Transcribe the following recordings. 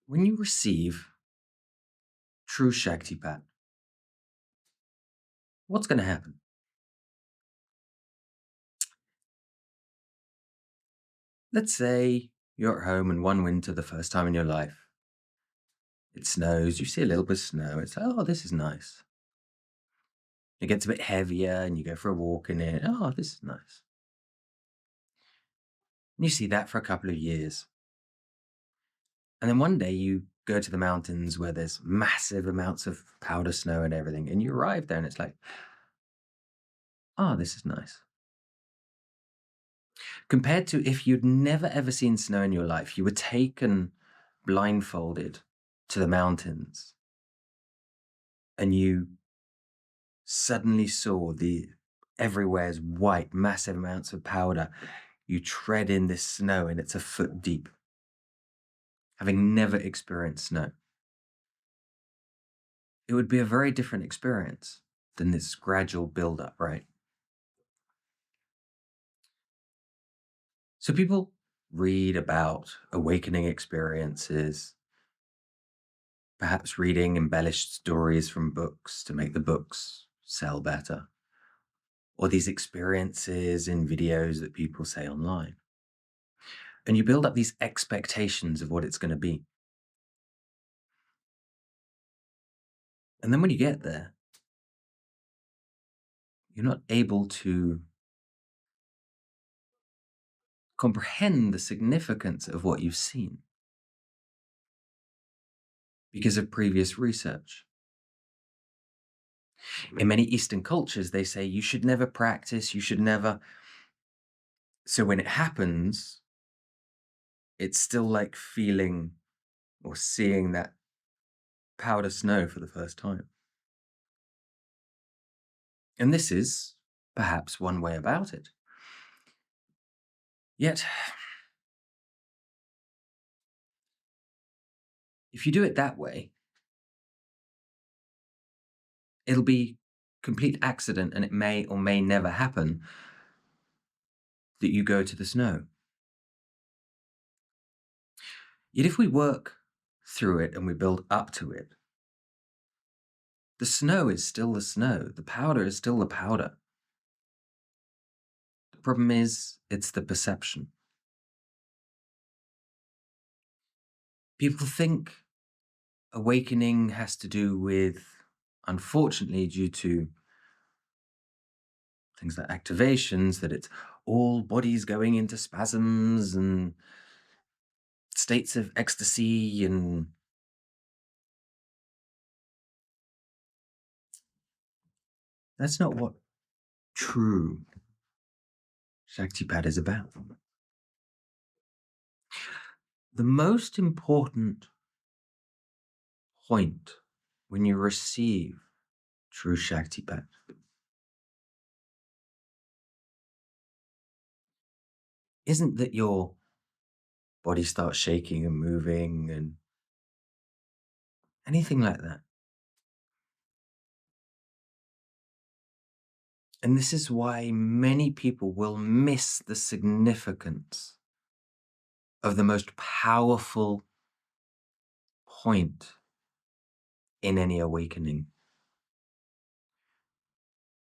When you receive true Shaktipat, what's going to happen? Let's say you're at home and one winter, the first time in your life, it snows, you see a little bit of snow, it's like, oh, this is nice. It gets a bit heavier and you go for a walk in it. Oh, this is nice. And you see that for a couple of years. And then one day you go to the mountains where there's massive amounts of powder snow and everything. And you arrive there and it's like, oh, this is nice. Compared to if you'd never ever seen snow in your life, you were taken blindfolded to the mountains and you suddenly saw the everywhere's white, massive amounts of powder. You tread in this snow and it's a foot deep, having never experienced snow. It would be a very different experience than this gradual build-up, right? So people read about awakening experiences, perhaps reading embellished stories from books to make the books sell better, or these experiences in videos that people say online. And you build up these expectations of what it's going to be. And then when you get there, you're not able to comprehend the significance of what you've seen because of previous research. In many Eastern cultures, they say you should never practice, you should never. So when it happens, it's still like feeling or seeing that powder snow for the first time. And this is perhaps one way about it. Yet, if you do it that way, it'll be complete accident and it may or may never happen that you go to the snow. Yet if we work through it and we build up to it, the snow is still the snow. The powder is still the powder. The problem is, it's the perception. People think awakening has to do with, unfortunately, due to things like activations, that it's all bodies going into spasms and states of ecstasy, and that's not what true Shaktipat is about. The most important point when you receive true Shaktipat isn't that your body starts shaking and moving and anything like that. And this is why many people will miss the significance of the most powerful point in any awakening.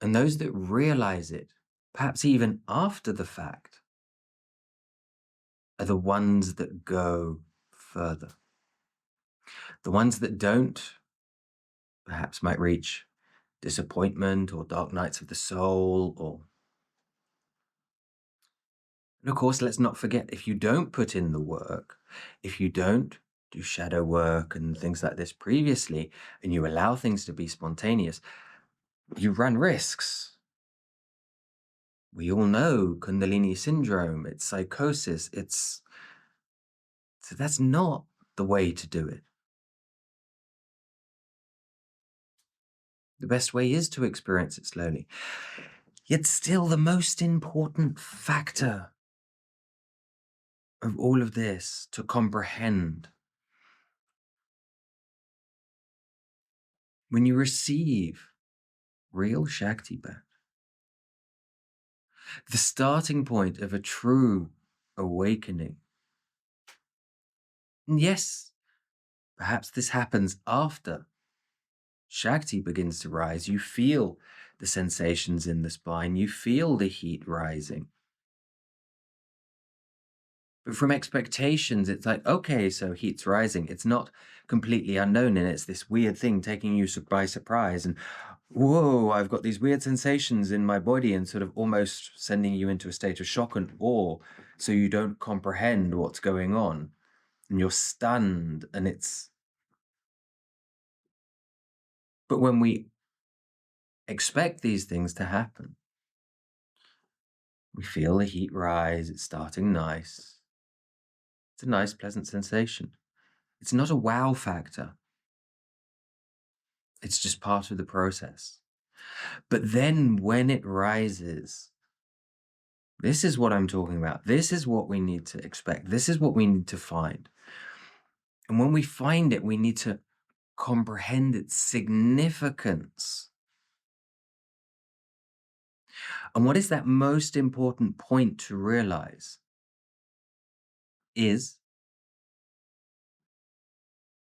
And those that realize it, perhaps even after the fact, are the ones that go further. The ones that don't, perhaps might reach disappointment or dark nights of the soul, or. And of course, let's not forget, if you don't put in the work, if you don't do shadow work and things like this previously, and you allow things to be spontaneous, you run risks. We all know Kundalini syndrome, it's psychosis, so that's not the way to do it. The best way is to experience it slowly. Yet still the most important factor of all of this to comprehend, when you receive real Shaktipat, the starting point of a true awakening. And yes, Perhaps this happens after Shakti begins to rise. You feel the sensations in the spine, you feel the heat rising. But from expectations, it's like, okay, so heat's rising. It's not completely unknown, and it's this weird thing taking you by surprise. And whoa, I've got these weird sensations in my body, and sort of almost sending you into a state of shock and awe. So you don't comprehend what's going on, and you're stunned. And it's, but when we expect these things to happen, we feel the heat rise. It's starting nice. It's a nice, pleasant sensation. It's not a wow factor. It's just part of the process. But then when it rises, this is what I'm talking about. This is what we need to expect. This is what we need to find. And when we find it, we need to comprehend its significance. And what is that most important point to realize is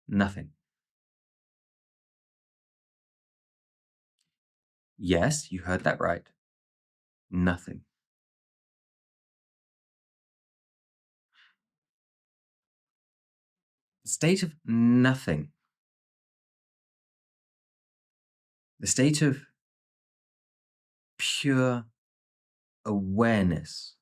nothing. Yes, you heard that right. Nothing. The state of nothing, the state of pure awareness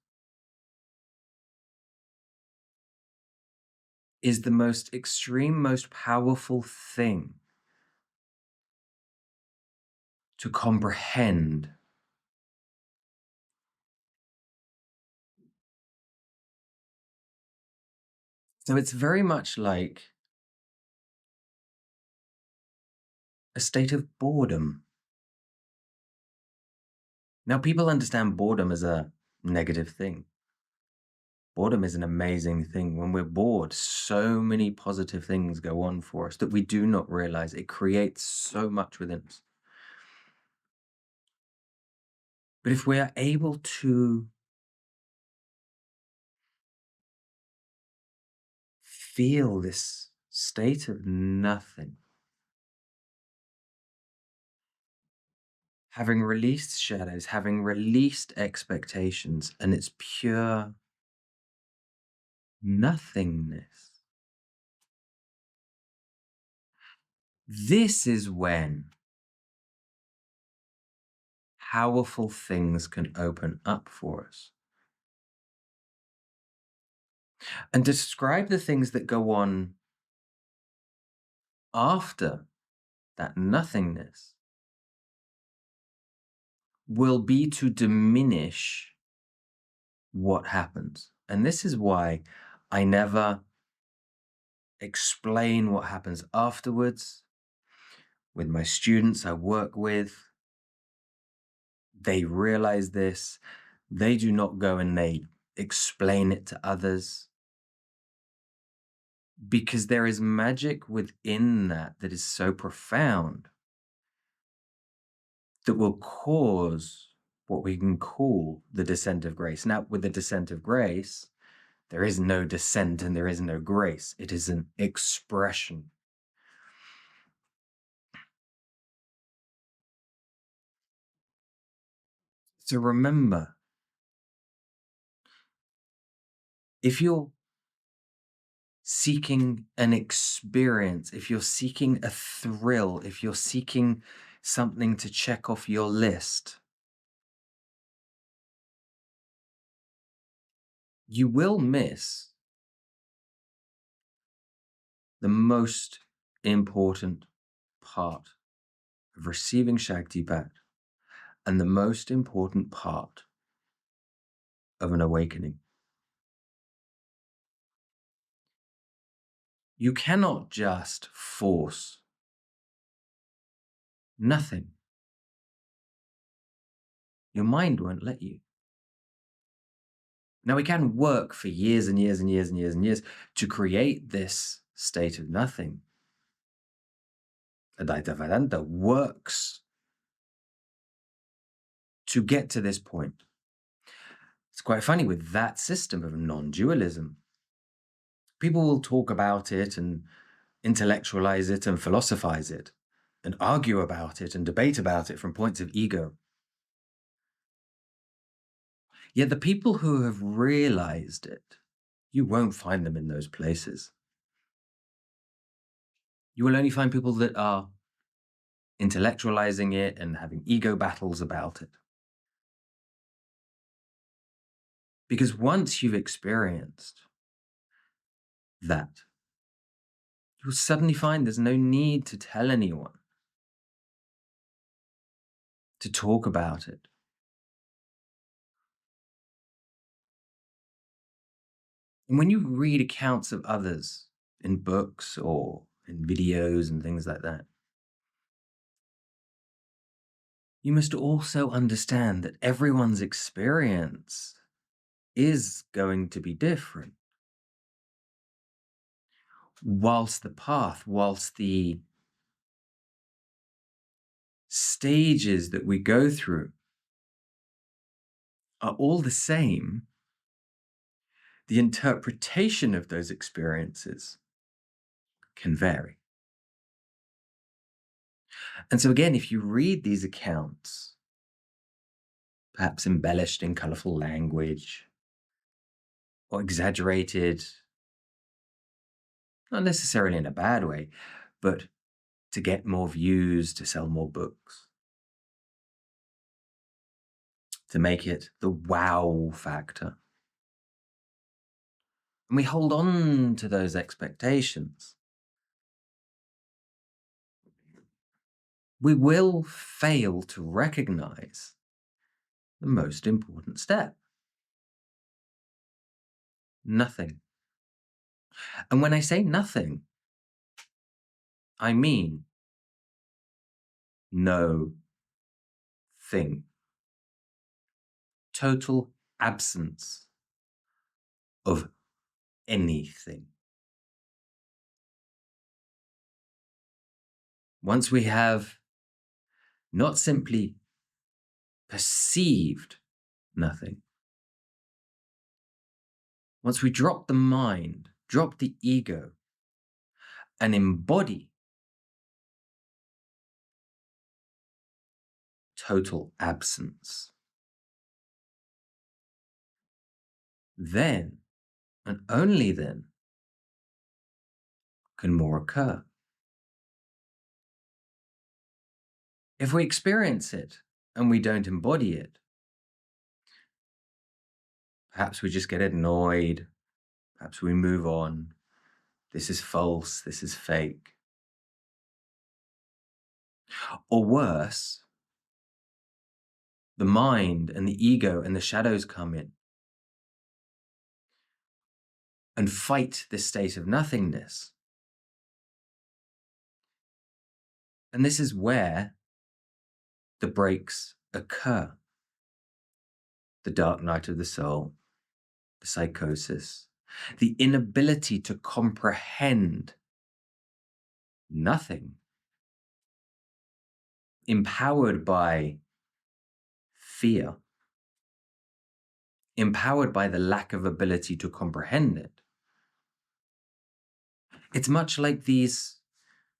is the most extreme, most powerful thing to comprehend. So it's very much like a state of boredom. Now, people understand boredom as a negative thing. Boredom is an amazing thing. When we're bored, so many positive things go on for us that we do not realize. It creates so much within us. But if we are able to feel this state of nothing, having released shadows, having released expectations, and it's pure nothingness. This is when powerful things can open up for us. And describe the things that go on after that nothingness will be to diminish what happens. And this is why I never explain what happens afterwards. With my students I work with, they realize this. They do not go and they explain it to others, because there is magic within that that is so profound that will cause what we can call the descent of grace. Now, with the descent of grace, there is no descent and there is no grace. It is an expression. So remember, if you're seeking an experience, if you're seeking a thrill, if you're seeking something to check off your list, you will miss the most important part of receiving Shaktipat and the most important part of an awakening. You cannot just force nothing. Your mind won't let you. Now, we can work for years and years and years and years and years to create this state of nothing. Advaita Vedanta works to get to this point. It's quite funny with that system of non-dualism. People will talk about it and intellectualize it and philosophize it and argue about it and debate about it from points of ego. Yet the people who have realized it, you won't find them in those places. You will only find people that are intellectualizing it and having ego battles about it. Because once you've experienced that, you'll suddenly find there's no need to tell anyone, to talk about it. And when you read accounts of others in books or in videos and things like that, you must also understand that everyone's experience is going to be different. Whilst the path, whilst the stages that we go through are all the same, the interpretation of those experiences can vary. And so again, if you read these accounts, perhaps embellished in colorful language or exaggerated, not necessarily in a bad way, but to get more views, to sell more books, to make it the wow factor. And we hold on to those expectations. We will fail to recognize the most important step. Nothing. And when I say nothing, I mean no thing. Total absence of anything. Once we have not simply perceived nothing, once we drop the mind, drop the ego, and embody total absence, then, and only then, can more occur. If we experience it and we don't embody it, perhaps we just get annoyed, perhaps we move on. This is false, this is fake. Or worse, the mind and the ego and the shadows come in and fight this state of nothingness. And this is where the breaks occur. The dark night of the soul, the psychosis, the inability to comprehend nothing, empowered by fear, empowered by the lack of ability to comprehend it. It's much like these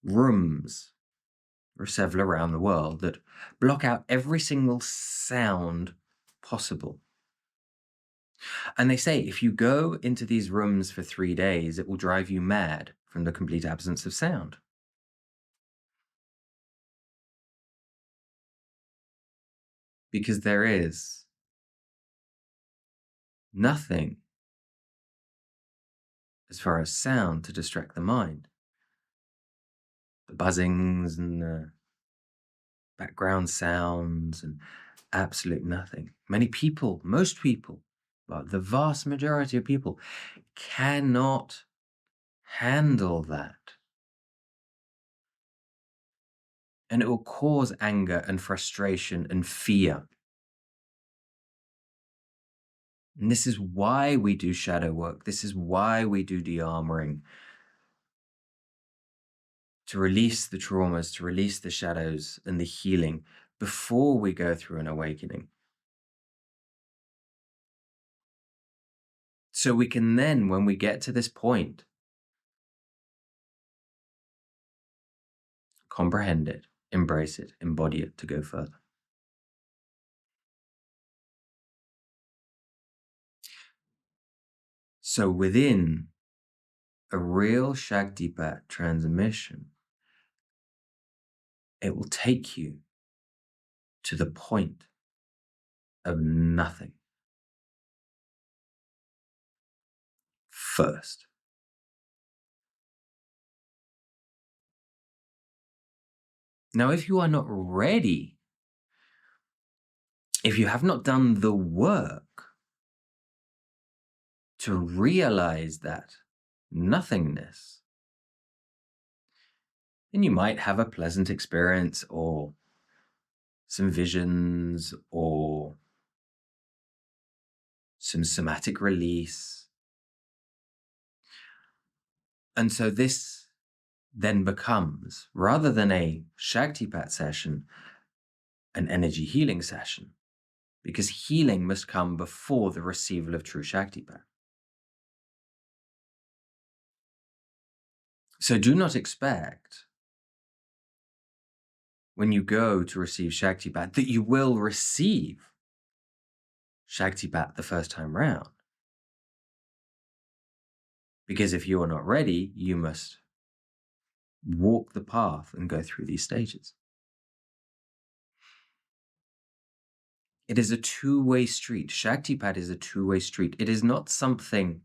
rooms, or several around the world, that block out every single sound possible. And they say if you go into these rooms for 3 days, it will drive you mad from the complete absence of sound. Because there is nothing as far as sound to distract the mind. The buzzings and the background sounds and absolute nothing. Many people, most people, well, the vast majority of people cannot handle that. And it will cause anger and frustration and fear. And this is why we do shadow work. This is why we do de-armoring. To release the traumas, to release the shadows and the healing before we go through an awakening. So we can then, when we get to this point, comprehend it, embrace it, embody it to go further. So within a real Shaktipat transmission, it will take you to the point of nothing first. Now, if you are not ready, if you have not done the work to realize that nothingness, then you might have a pleasant experience or some visions or some somatic release. And so this then becomes, rather than a Shaktipat session, an energy healing session, because healing must come before the receival of true Shaktipat. So do not expect, when you go to receive Shaktipat, that you will receive Shaktipat the first time round. Because if you are not ready, you must walk the path and go through these stages. It is a two-way street. Shaktipat is a two-way street. It is not something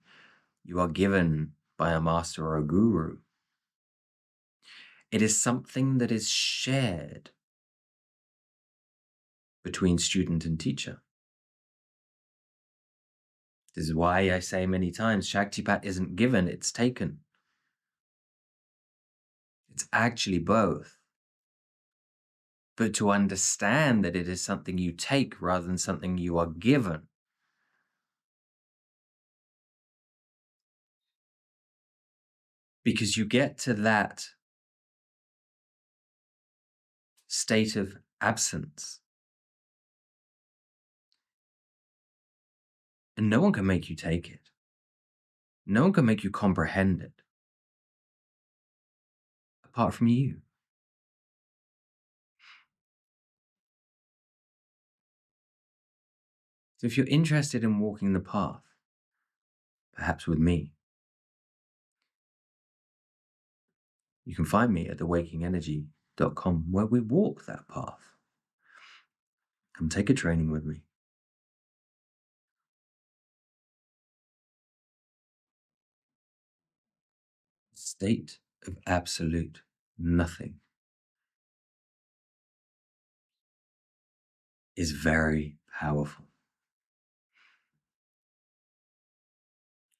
you are given by a master or a guru. It is something that is shared between student and teacher. This is why I say many times, Shaktipat isn't given, it's taken. It's actually both. But to understand that it is something you take rather than something you are given, because you get to that state of absence, and no one can make you take it. No one can make you comprehend it apart from you. So if you're interested in walking the path, perhaps with me, you can find me at thewakingenergy.com, where we walk that path. Come take a training with me. State of absolute nothing is very powerful.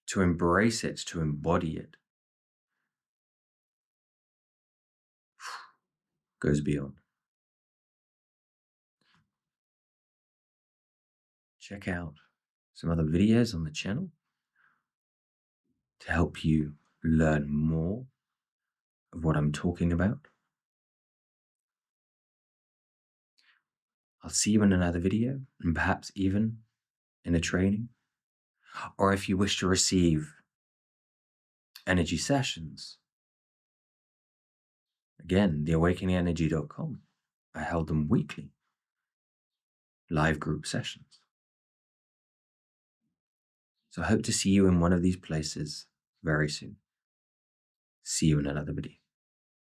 To embrace it, to embody it, goes beyond. Check out some other videos on the channel to help you learn more of what I'm talking about. I'll see you in another video, and perhaps even in a training. Or if you wish to receive energy sessions, again, theawakeningenergy.com. I held them weekly, live group sessions. So I hope to see you in one of these places very soon. See you in another video.